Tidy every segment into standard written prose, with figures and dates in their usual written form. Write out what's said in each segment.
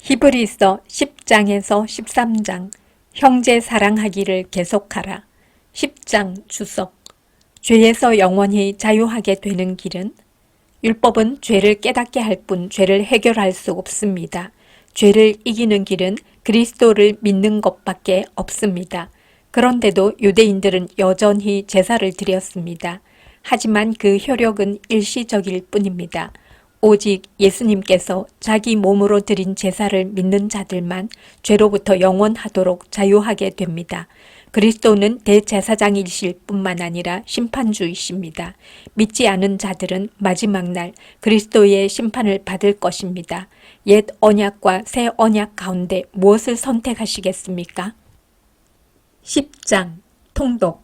히브리서 10장에서 13장 형제 사랑하기를 계속하라. 10장 주석 죄에서 영원히 자유하게 되는 길은? 율법은 죄를 깨닫게 할 뿐 죄를 해결할 수 없습니다. 죄를 이기는 길은 그리스도를 믿는 것밖에 없습니다. 그런데도 유대인들은 여전히 제사를 드렸습니다. 하지만 그 효력은 일시적일 뿐입니다. 오직 예수님께서 자기 몸으로 드린 제사를 믿는 자들만 죄로부터 영원하도록 자유하게 됩니다. 그리스도는 대제사장이실 뿐만 아니라 심판주이십니다. 믿지 않은 자들은 마지막 날 그리스도의 심판을 받을 것입니다. 옛 언약과 새 언약 가운데 무엇을 선택하시겠습니까? 10장 통독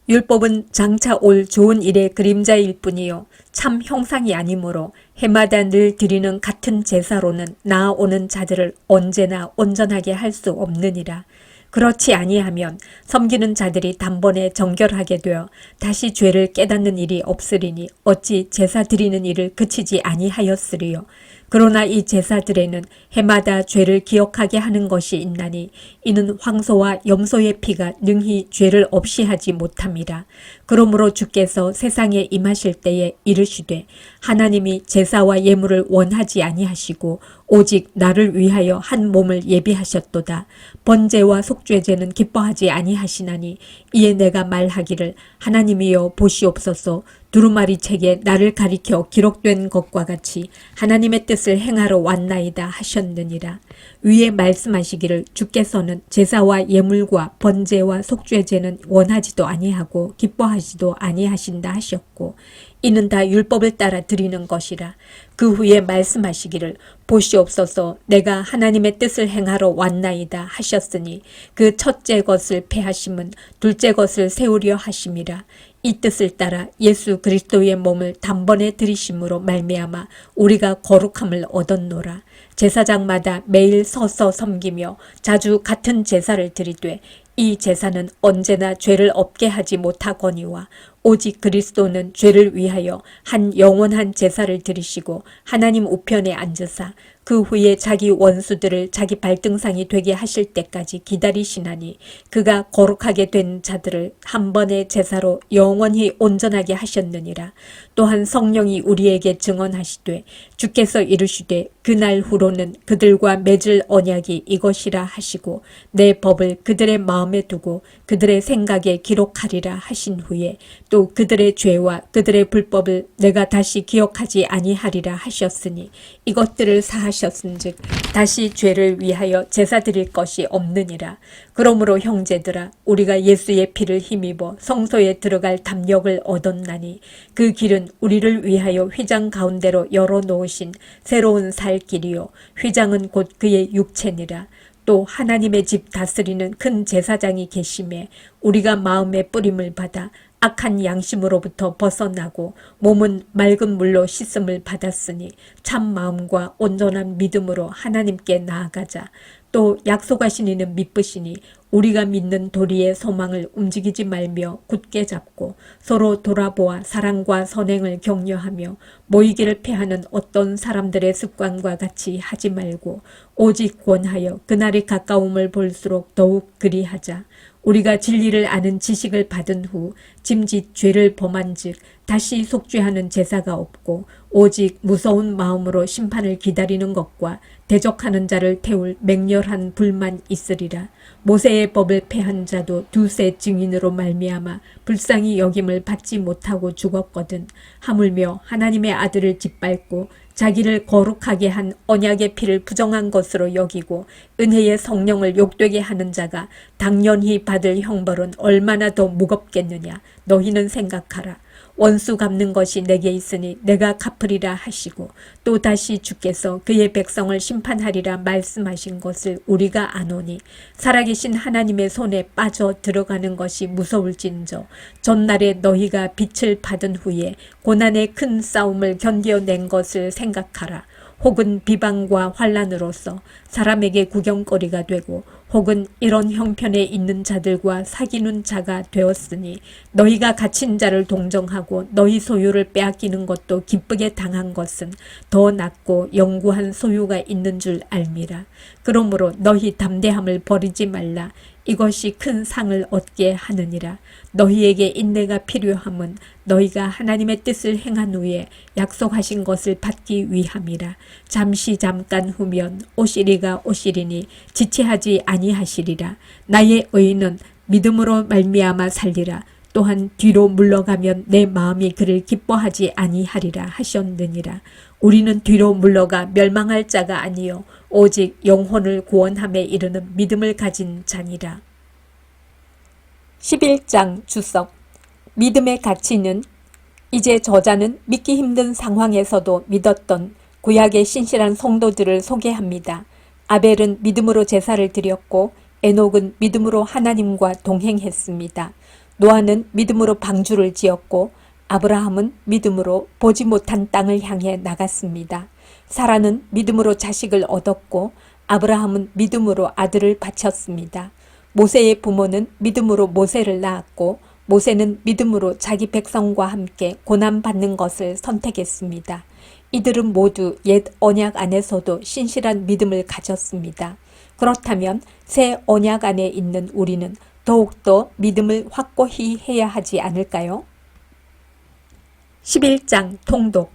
율법은 장차 올 좋은 일의 그림자일 뿐이요 참 형상이 아니므로 해마다 늘 드리는 같은 제사로는 나아오는 자들을 언제나 온전하게 할 수 없느니라. 그렇지 아니하면 섬기는 자들이 단번에 정결하게 되어 다시 죄를 깨닫는 일이 없으리니 어찌 제사 드리는 일을 그치지 아니하였으리요. 그러나 이 제사들에는 해마다 죄를 기억하게 하는 것이 있나니 이는 황소와 염소의 피가 능히 죄를 없이 하지 못함이라. 그러므로 주께서 세상에 임하실 때에 이르시되 하나님이 제사와 예물을 원하지 아니하시고 오직 나를 위하여 한 몸을 예비하셨도다. 번제와 속죄제는 기뻐하지 아니하시나니 이에 내가 말하기를 하나님이여 보시옵소서. 두루마리 책에 나를 가리켜 기록된 것과 같이 하나님의 뜻을 행하러 왔나이다 하셨느니라. 위에 말씀하시기를 주께서는 제사와 예물과 번제와 속죄제는 원하지도 아니하고 기뻐하지도 아니하신다 하셨고 이는 다 율법을 따라 드리는 것이라. 그 후에 말씀하시기를 보시옵소서 내가 하나님의 뜻을 행하러 왔나이다 하셨으니 그 첫째 것을 폐하심은 둘째 것을 세우려 하심이라. 이 뜻을 따라 예수 그리스도의 몸을 단번에 들이심으로 말미암아 우리가 거룩함을 얻었노라. 제사장마다 매일 서서 섬기며 자주 같은 제사를 드리되 이 제사는 언제나 죄를 없게 하지 못하거니와 오직 그리스도는 죄를 위하여 한 영원한 제사를 드리시고 하나님 우편에 앉으사 그 후에 자기 원수들을 자기 발등상이 되게 하실 때까지 기다리시나니 그가 거룩하게 된 자들을 한 번의 제사로 영원히 온전하게 하셨느니라. 또한 성령이 우리에게 증언하시되 주께서 이르시되 그날 후로는 그들과 맺을 언약이 이것이라 하시고 내 법을 그들의 마음에 두고 그들의 생각에 기록하리라 하신 후에 또 그들의 죄와 그들의 불법을 내가 다시 기억하지 아니하리라 하셨으니 이것들을 사하셨은즉 다시 죄를 위하여 제사 드릴 것이 없느니라. 그러므로 형제들아 우리가 예수의 피를 힘입어 성소에 들어갈 담력을 얻었나니 그 길은 우리를 위하여 휘장 가운데로 열어놓으신 새로운 살 길이요 휘장은 곧 그의 육체니라. 또 하나님의 집 다스리는 큰 제사장이 계심에 우리가 마음의 뿌림을 받아 악한 양심으로부터 벗어나고 몸은 맑은 물로 씻음을 받았으니 참 마음과 온전한 믿음으로 하나님께 나아가자. 또 약속하신 이는 미쁘시니 우리가 믿는 도리의 소망을 움직이지 말며 굳게 잡고 서로 돌아보아 사랑과 선행을 격려하며 모이기를 패하는 어떤 사람들의 습관과 같이 하지 말고 오직 권하여 그날이 가까움을 볼수록 더욱 그리하자. 우리가 진리를 아는 지식을 받은 후 짐짓 죄를 범한즉 다시 속죄하는 제사가 없고 오직 무서운 마음으로 심판을 기다리는 것과 대적하는 자를 태울 맹렬한 불만 있으리라. 모세의 법을 폐한 자도 두세 증인으로 말미암아 불쌍히 여김을 받지 못하고 죽었거든. 하물며 하나님의 아들을 짓밟고 자기를 거룩하게 한 언약의 피를 부정한 것으로 여기고 은혜의 성령을 욕되게 하는 자가 당연히 받을 형벌은 얼마나 더 무겁겠느냐. 너희는 생각하라. 원수 갚는 것이 내게 있으니 내가 갚으리라 하시고 또 다시 주께서 그의 백성을 심판하리라 말씀하신 것을 우리가 아노니 살아계신 하나님의 손에 빠져 들어가는 것이 무서울진저 전날에 너희가 빛을 받은 후에 고난의 큰 싸움을 견뎌낸 것을 생각하라. 혹은 비방과 환난으로서 사람에게 구경거리가 되고 혹은 이런 형편에 있는 자들과 사귀는 자가 되었으니 너희가 갇힌 자를 동정하고 너희 소유를 빼앗기는 것도 기쁘게 당한 것은 더 낫고 영구한 소유가 있는 줄 알미라. 그러므로 너희 담대함을 버리지 말라. 이것이 큰 상을 얻게 하느니라. 너희에게 인내가 필요함은 너희가 하나님의 뜻을 행한 후에 약속하신 것을 받기 위함이라. 잠깐 후면 오시리가 오시리니 지체하지 아니하시리라. 나의 의인은 믿음으로 말미암아 살리라. 또한 뒤로 물러가면 내 마음이 그를 기뻐하지 아니하리라 하셨느니라. 우리는 뒤로 물러가 멸망할 자가 아니요 오직 영혼을 구원함에 이르는 믿음을 가진 자니라. 11장 주석. 믿음의 가치는 이제 저자는 믿기 힘든 상황에서도 믿었던 구약의 신실한 성도들을 소개합니다. 아벨은 믿음으로 제사를 드렸고 에녹은 믿음으로 하나님과 동행했습니다. 노아는 믿음으로 방주를 지었고 아브라함은 믿음으로 보지 못한 땅을 향해 나갔습니다. 사라는 믿음으로 자식을 얻었고 아브라함은 믿음으로 아들을 바쳤습니다. 모세의 부모는 믿음으로 모세를 낳았고 모세는 믿음으로 자기 백성과 함께 고난받는 것을 선택했습니다. 이들은 모두 옛 언약 안에서도 신실한 믿음을 가졌습니다. 그렇다면 새 언약 안에 있는 우리는 더욱더 믿음을 확고히 해야 하지 않을까요? 11장 통독.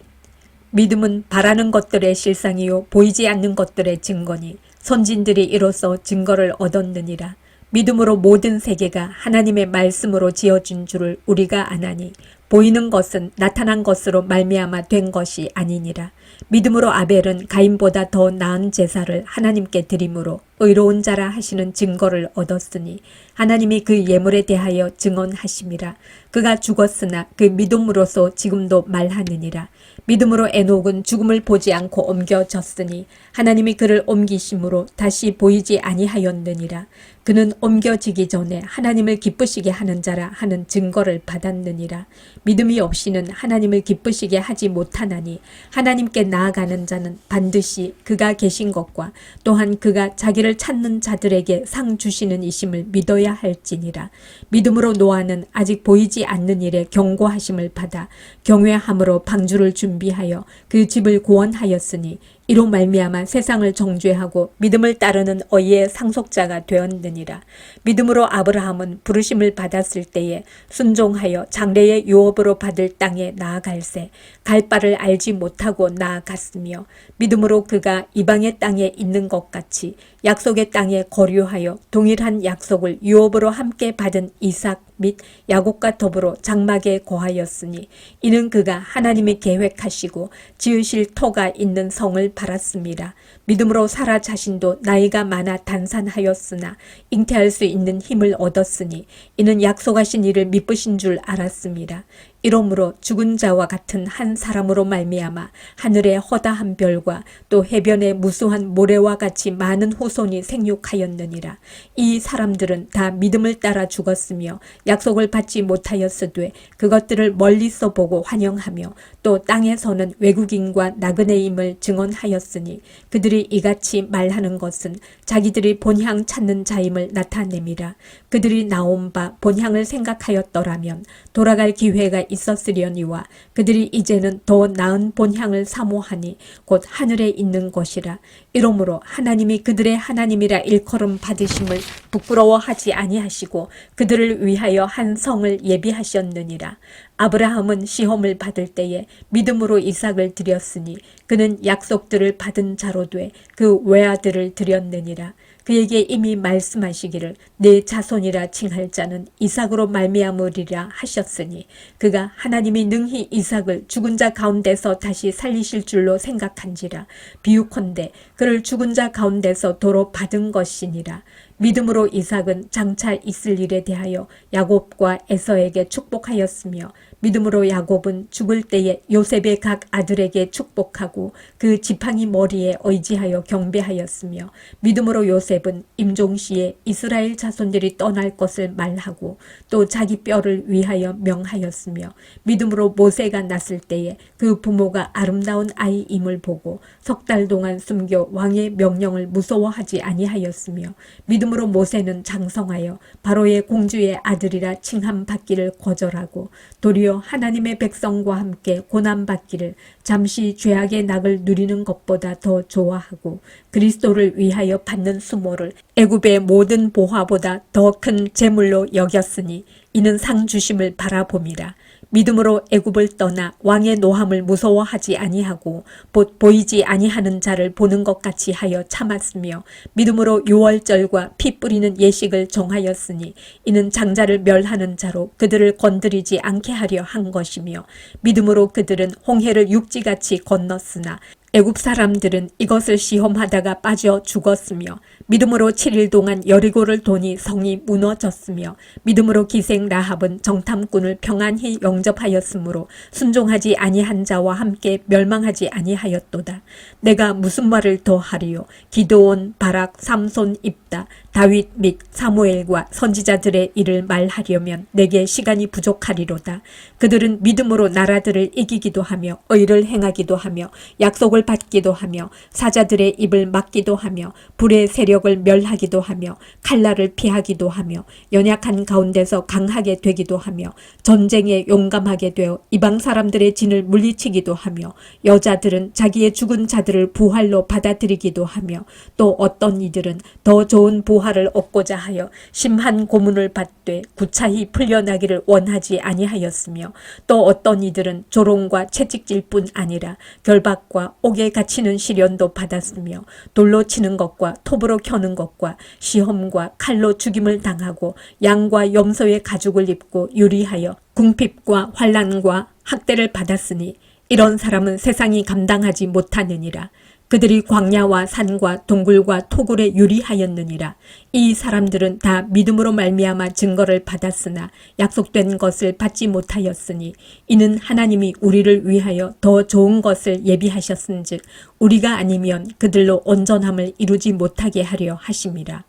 믿음은 바라는 것들의 실상이요 보이지 않는 것들의 증거니 선진들이 이로써 증거를 얻었느니라. 믿음으로 모든 세계가 하나님의 말씀으로 지어진 줄을 우리가 아나니 보이는 것은 나타난 것으로 말미암아 된 것이 아니니라. 믿음으로 아벨은 가인보다 더 나은 제사를 하나님께 드림으로 의로운 자라 하시는 증거를 얻었으니 하나님이 그 예물에 대하여 증언하심이라. 그가 죽었으나 그 믿음으로서 지금도 말하느니라. 믿음으로 에녹은 죽음을 보지 않고 옮겨졌으니 하나님이 그를 옮기심으로 다시 보이지 아니하였느니라. 그는 옮겨지기 전에 하나님을 기쁘시게 하는 자라 하는 증거를 받았느니라. 믿음이 없이는 하나님을 기쁘시게 하지 못하나니 하나님께 나아가는 자는 반드시 그가 계신 것과 또한 그가 자기를 찾는 자들에게 상 주시는 이심을 믿어야 할지니라. 믿음으로 노아는 아직 보이지 않는 일에 경고하심을 받아 경외함으로 방주를 준비하여 그 집을 구원하였으니 이로 말미암아 세상을 정죄하고 믿음을 따르는 의의 상속자가 되었느니라. 믿음으로 아브라함은 부르심을 받았을 때에 순종하여 장래의 유업으로 받을 땅에 나아갈새 갈 바를 알지 못하고 나아갔으며 믿음으로 그가 이방의 땅에 있는 것 같이 약속의 땅에 거류하여 동일한 약속을 유업으로 함께 받은 이삭 및 야곱과 더불어 장막에 거하였으니 이는 그가 하나님이 계획하시고 지으실 터가 있는 성을 바랐습니다. 믿음으로 사라 자신도 나이가 많아 단산하였으나 잉태할 수 있는 힘을 얻었으니 이는 약속하신 이를 미쁘신 줄 알았습니다. 이러므로 죽은 자와 같은 한 사람으로 말미암아 하늘의 허다한 별과 또 해변의 무수한 모래와 같이 많은 후손이 생육하였느니라. 이 사람들은 다 믿음을 따라 죽었으며 약속을 받지 못하였으되 그것들을 멀리서 보고 환영하며 또 땅에서는 외국인과 나그네임을 증언하였으니 그들이 이같이 말하는 것은 자기들이 본향 찾는 자임을 나타냄이라. 그들이 나온 바 본향을 생각하였더라면 돌아갈 기회가 있었으려니와 그들이 이제는 더 나은 본향을 사모하니 곧 하늘에 있는 것이라. 이러므로 하나님이 그들의 하나님이라 일컬음 받으심을 부끄러워하지 아니하시고 그들을 위하여 한 성을 예비하셨느니라. 아브라함은 시험을 받을 때에 믿음으로 이삭을 드렸으니 그는 약속들을 받은 자로 돼 그 외아들을 드렸느니라. 그에게 이미 말씀하시기를 내 자손이라 칭할 자는 이삭으로 말미암으리라 하셨으니 그가 하나님이 능히 이삭을 죽은 자 가운데서 다시 살리실 줄로 생각한지라. 비유컨대 그를 죽은 자 가운데서 도로 받은 것이니라. 믿음으로 이삭은 장차 있을 일에 대하여 야곱과 에서에게 축복하였으며 믿음으로 야곱은 죽을 때에 요셉의 각 아들에게 축복하고 그 지팡이 머리에 의지하여 경배하였으며 믿음으로 요셉은 임종시에 이스라엘 자손들이 떠날 것을 말하고 또 자기 뼈를 위하여 명하였으며 믿음으로 모세가 났을 때에 그 부모가 아름다운 아이임을 보고 석 달 동안 숨겨 왕의 명령을 무서워하지 아니하였으며 믿음으로 모세는 장성하여 바로의 공주의 아들이라 칭함받기를 거절하고 도리어 하나님의 백성과 함께 고난받기를 잠시 죄악의 낙을 누리는 것보다 더 좋아하고 그리스도를 위하여 받는 수모를 애굽의 모든 보화보다 더 큰 재물로 여겼으니 이는 상 주심을 바라봄이라. 믿음으로 애굽을 떠나 왕의 노함을 무서워하지 아니하고 곧 보이지 아니하는 자를 보는 것 같이 하여 참았으며 믿음으로 유월절과 피 뿌리는 예식을 정하였으니 이는 장자를 멸하는 자로 그들을 건드리지 않게 하려 한 것이며 믿음으로 그들은 홍해를 육지같이 건넜으나 애굽 사람들은 이것을 시험하다가 빠져 죽었으며 믿음으로 7일 동안 여리고를 도니 성이 무너졌으며 믿음으로 기생 라합은 정탐꾼을 평안히 영접하였으므로 순종하지 아니한 자와 함께 멸망하지 아니하였도다. 내가 무슨 말을 더 하리요? 기드온, 바락, 삼손, 입다, 다윗 및 사무엘과 선지자들의 일을 말하려면 내게 시간이 부족하리로다. 그들은 믿음으로 나라들을 이기기도 하며 의를 행하기도 하며 약속을 받기도 하며 사자들의 입을 막기도 하며 불의 세력을 멸하기도 하며 칼날을 피하기도 하며 연약한 가운데서 강하게 되기도 하며 전쟁에 용감하게 되어 이방 사람들의 진을 물리치기도 하며 여자들은 자기의 죽은 자들을 부활로 받아들이기도 하며 또 어떤 이들은 더 좋은 부활을 얻고자 하여 심한 고문을 받되 구차히 풀려나기를 원하지 아니하였으며 또 어떤 이들은 조롱과 채찍질뿐 아니라 결박과 옥에 갇히는 시련도 받았으며 돌로 치는 것과 톱으로 켜는 것과 시험과 칼로 죽임을 당하고 양과 염소의 가죽을 입고 유리하여 궁핍과 환난과 학대를 받았으니 이런 사람은 세상이 감당하지 못하느니라. 그들이 광야와 산과 동굴과 토굴에 유리하였느니라. 이 사람들은 다 믿음으로 말미암아 증거를 받았으나 약속된 것을 받지 못하였으니 이는 하나님이 우리를 위하여 더 좋은 것을 예비하셨은즉 우리가 아니면 그들로 온전함을 이루지 못하게 하려 하심이라.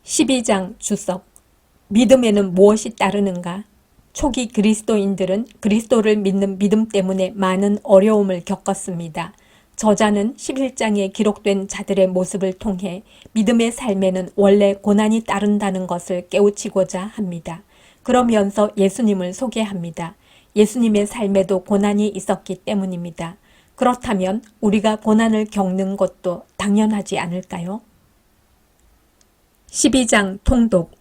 12장 주석. 믿음에는 무엇이 따르는가? 초기 그리스도인들은 그리스도를 믿는 믿음 때문에 많은 어려움을 겪었습니다. 저자는 11장에 기록된 자들의 모습을 통해 믿음의 삶에는 원래 고난이 따른다는 것을 깨우치고자 합니다. 그러면서 예수님을 소개합니다. 예수님의 삶에도 고난이 있었기 때문입니다. 그렇다면 우리가 고난을 겪는 것도 당연하지 않을까요? 12장 통독.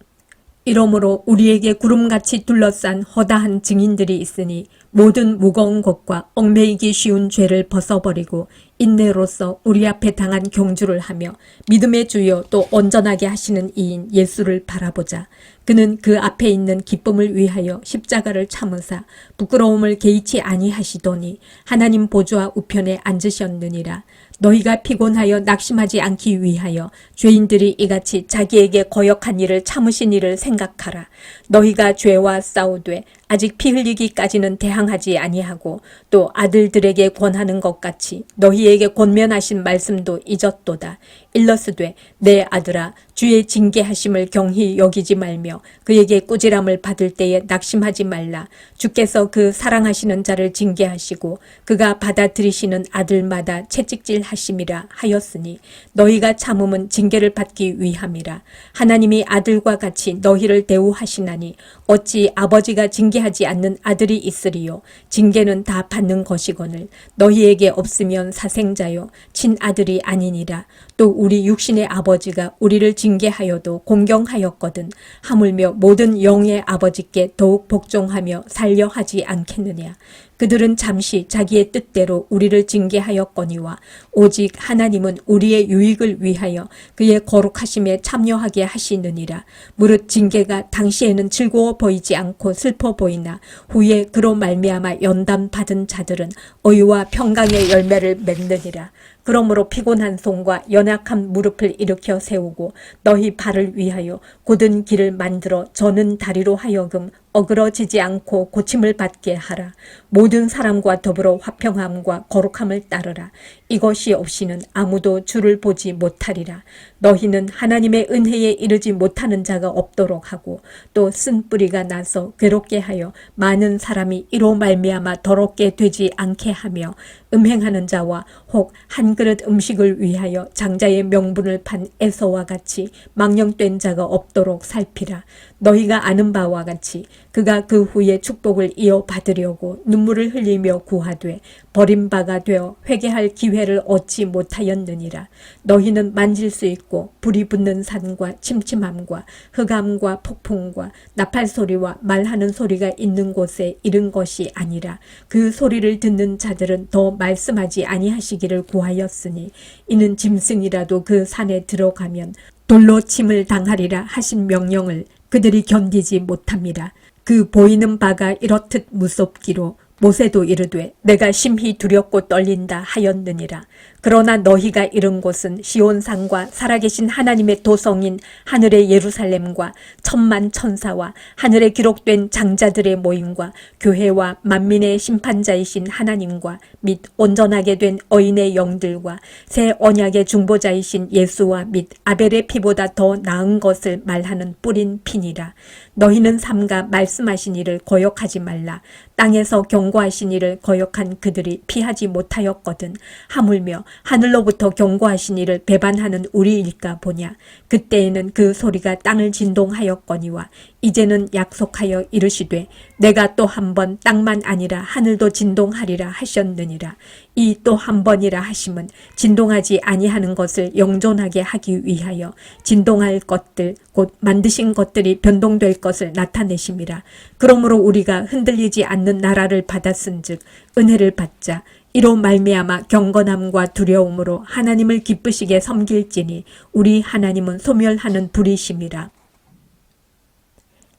이러므로 우리에게 구름같이 둘러싼 허다한 증인들이 있으니 모든 무거운 것과 얽매이기 쉬운 죄를 벗어버리고 인내로서 우리 앞에 당한 경주를 하며 믿음의 주여 또 온전하게 하시는 이인 예수를 바라보자. 그는 그 앞에 있는 기쁨을 위하여 십자가를 참으사 부끄러움을 개의치 아니하시더니 하나님 보좌 우편에 앉으셨느니라. 너희가 피곤하여 낙심하지 않기 위하여 죄인들이 이같이 자기에게 거역한 일을 참으신 일을 생각하라. 너희가 죄와 싸우되 아직 피 흘리기까지는 대항하지 아니하고 또 아들들에게 권하는 것 같이 너희에게 권면하신 말씀도 잊었도다. 일러스되 내 아들아 주의 징계하심을 경히 여기지 말며 그에게 꾸지람을 받을 때에 낙심하지 말라. 주께서 그 사랑하시는 자를 징계하시고 그가 받아들이시는 아들마다 채찍질 하심이라 하였으니 너희가 참음은 징계를 받기 위함이라. 하나님이 아들과 같이 너희를 대우하시나니 어찌 아버지가 징계하지 않는 아들이 있으리요. 징계는 다 받는 것이거늘 너희에게 없으면 사생자요 친아들이 아니니라. 또 우리 육신의 아버지가 우리를 징계하여도 공경하였거든 하물며 모든 영의 아버지께 더욱 복종하며 살려 하지 않겠느냐. 그들은 잠시 자기의 뜻대로 우리를 징계하였거니와 오직 하나님은 우리의 유익을 위하여 그의 거룩하심에 참여하게 하시느니라. 무릇 징계가 당시에는 즐거워 보이지 않고 슬퍼 보이나 후에 그로 말미암아 연단 받은 자들은 의와 평강의 열매를 맺느니라. 그러므로 피곤한 손과 연약한 무릎을 일으켜 세우고 너희 발을 위하여 곧은 길을 만들어 저는 다리로 하여금 어그러지지 않고 고침을 받게 하라. 모든 사람과 더불어 화평함과 거룩함을 따르라. 이것이 없이는 아무도 주를 보지 못하리라. 너희는 하나님의 은혜에 이르지 못하는 자가 없도록 하고 또 쓴 뿌리가 나서 괴롭게 하여 많은 사람이 이로 말미암아 더럽게 되지 않게 하며 음행하는 자와 혹 한 그릇 음식을 위하여 장자의 명분을 판 에서와 같이 망령된 자가 없도록 살피라. 너희가 아는 바와 같이 그가 그 후에 축복을 이어받으려고 눈물을 흘리며 구하되 버림바가 되어 회개할 기회를 얻지 못하였느니라. 너희는 만질 수 있고 불이 붙는 산과 침침함과 흑암과 폭풍과 나팔 소리와 말하는 소리가 있는 곳에 이른 것이 아니라 그 소리를 듣는 자들은 더 말씀하지 아니하시기를 구하였으니 이는 짐승이라도 그 산에 들어가면 돌로 침을 당하리라 하신 명령을 그들이 견디지 못함이라. 그 보이는 바가 이렇듯 무섭기로 모세도 이르되 내가 심히 두렵고 떨린다 하였느니라. 그러나 너희가 이른 곳은 시온산과 살아계신 하나님의 도성인 하늘의 예루살렘과 천만 천사와 하늘에 기록된 장자들의 모임과 교회와 만민의 심판자이신 하나님과 및 온전하게 된 어인의 영들과 새 언약의 중보자이신 예수와 및 아벨의 피보다 더 나은 것을 말하는 뿌린 피니라. 너희는 삼가 말씀하신 이를 거역하지 말라. 땅에서 경고하신 이를 거역한 그들이 피하지 못하였거든. 하물며 하늘로부터 경고하신 이를 배반하는 우리일까 보냐. 그때에는 그 소리가 땅을 진동하였거니와 이제는 약속하여 이르시되 내가 또 한 번 땅만 아니라 하늘도 진동하리라 하셨느니라. 이 또 한 번이라 하심은 진동하지 아니하는 것을 영존하게 하기 위하여 진동할 것들 곧 만드신 것들이 변동될 것을 나타내심이라. 그러므로 우리가 흔들리지 않는 나라를 받았은즉 은혜를 받자. 이로 말미암아 경건함과 두려움으로 하나님을 기쁘시게 섬길지니 우리 하나님은 소멸하는 불이심이라.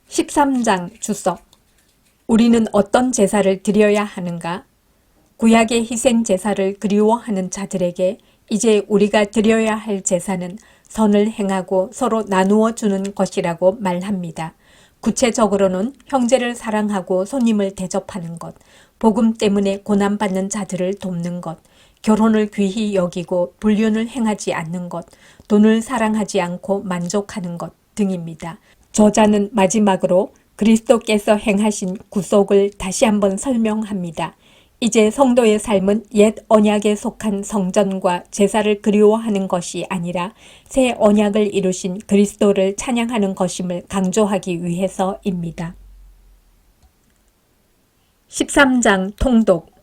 13장 주석. 우리는 어떤 제사를 드려야 하는가? 구약의 희생 제사를 그리워하는 자들에게 이제 우리가 드려야 할 제사는 선을 행하고 서로 나누어 주는 것이라고 말합니다. 구체적으로는 형제를 사랑하고 손님을 대접하는 것, 복음 때문에 고난받는 자들을 돕는 것, 결혼을 귀히 여기고 불륜을 행하지 않는 것, 돈을 사랑하지 않고 만족하는 것 등입니다. 저자는 마지막으로 그리스도께서 행하신 구속을 다시 한번 설명합니다. 이제 성도의 삶은 옛 언약에 속한 성전과 제사를 그리워하는 것이 아니라 새 언약을 이루신 그리스도를 찬양하는 것임을 강조하기 위해서입니다. 13장 통독.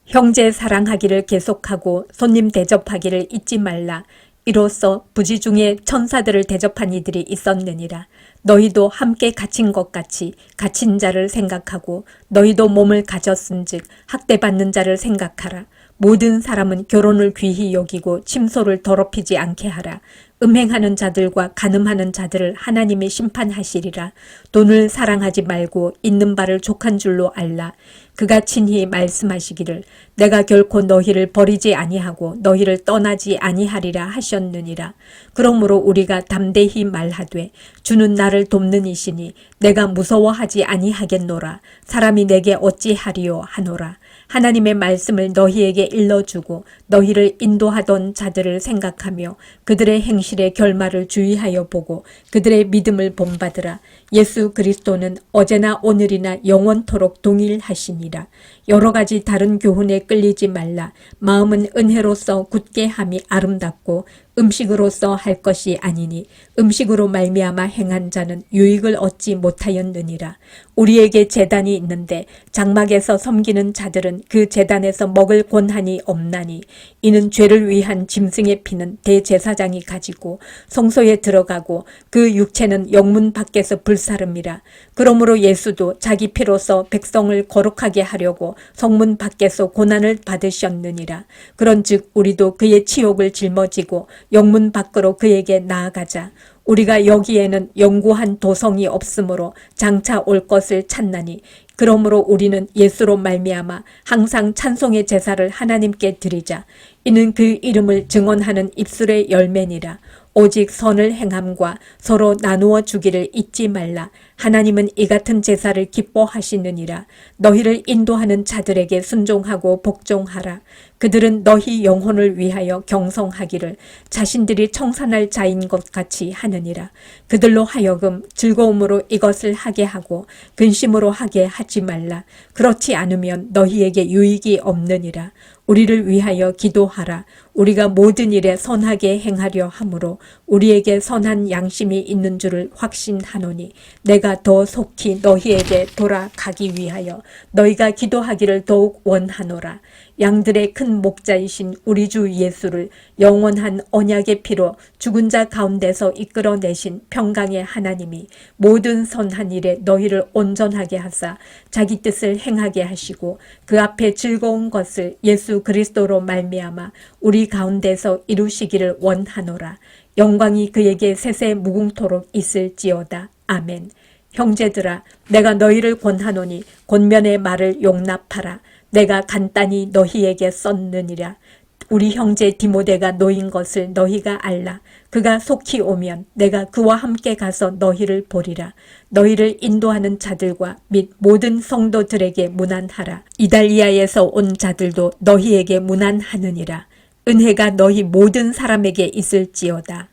형제 사랑하기를 계속하고 손님 대접하기를 잊지 말라. 이로써 부지 중에 천사들을 대접한 이들이 있었느니라. 너희도 함께 갇힌 것 같이 갇힌 자를 생각하고 너희도 몸을 가졌은즉 학대받는 자를 생각하라. 모든 사람은 결혼을 귀히 여기고 침소를 더럽히지 않게 하라. 음행하는 자들과 간음하는 자들을 하나님이 심판하시리라. 돈을 사랑하지 말고 있는 바를 족한 줄로 알라. 그가 친히 말씀하시기를 내가 결코 너희를 버리지 아니하고 너희를 떠나지 아니하리라 하셨느니라. 그러므로 우리가 담대히 말하되 주는 나를 돕는 이시니 내가 무서워하지 아니하겠노라. 사람이 내게 어찌하리요 하노라. 하나님의 말씀을 너희에게 일러주고 너희를 인도하던 자들을 생각하며 그들의 행실의 결말을 주의하여 보고 그들의 믿음을 본받으라. 예수 그리스도는 어제나 오늘이나 영원토록 동일하시니라. 여러 가지 다른 교훈에 끌리지 말라. 마음은 은혜로서 굳게 함이 아름답고 음식으로서 할 것이 아니니 음식으로 말미암아 행한 자는 유익을 얻지 못하였느니라. 우리에게 제단이 있는데 장막에서 섬기는 자들은 그 제단에서 먹을 권한이 없나니 이는 죄를 위한 짐승의 피는 대제사장이 가지고 성소에 들어가고 그 육체는 영문 밖에서 불 불사름이라. 그러므로 예수도 자기 피로써 백성을 거룩하게 하려고 성문 밖에서 고난을 받으셨느니라. 그런즉 우리도 그의 치욕을 짊어지고 영문 밖으로 그에게 나아가자. 우리가 여기에는 영구한 도성이 없으므로 장차 올 것을 찾나니 그러므로 우리는 예수로 말미암아 항상 찬송의 제사를 하나님께 드리자. 이는 그 이름을 증언하는 입술의 열매니라. 오직 선을 행함과 서로 나누어 주기를 잊지 말라. 하나님은 이 같은 제사를 기뻐하시느니라. 너희를 인도하는 자들에게 순종하고 복종하라. 그들은 너희 영혼을 위하여 경성하기를 자신들이 청산할 자인 것 같이 하느니라. 그들로 하여금 즐거움으로 이것을 하게 하고 근심으로 하게 하지 말라. 그렇지 않으면 너희에게 유익이 없느니라. 우리를 위하여 기도하라. 우리가 모든 일에 선하게 행하려 하므로 우리에게 선한 양심이 있는 줄을 확신하노니 내가 더 속히 너희에게 돌아가기 위하여 너희가 기도하기를 더욱 원하노라. 양들의 큰 목자이신 우리 주 예수를 영원한 언약의 피로 죽은 자 가운데서 이끌어내신 평강의 하나님이 모든 선한 일에 너희를 온전하게 하사 자기 뜻을 행하게 하시고 그 앞에 즐거운 것을 예수 그리스도로 말미암아 우리 가운데서 이루시기를 원하노라. 영광이 그에게 세세 무궁토록 있을지어다. 아멘. 형제들아, 내가 너희를 권하노니 권면의 말을 용납하라. 내가 간단히 너희에게 썼느니라. 우리 형제 디모데가 노인 것을 너희가 알라. 그가 속히 오면 내가 그와 함께 가서 너희를 보리라. 너희를 인도하는 자들과 및 모든 성도들에게 문안하라. 이달리아에서 온 자들도 너희에게 문안하느니라. 은혜가 너희 모든 사람에게 있을지어다.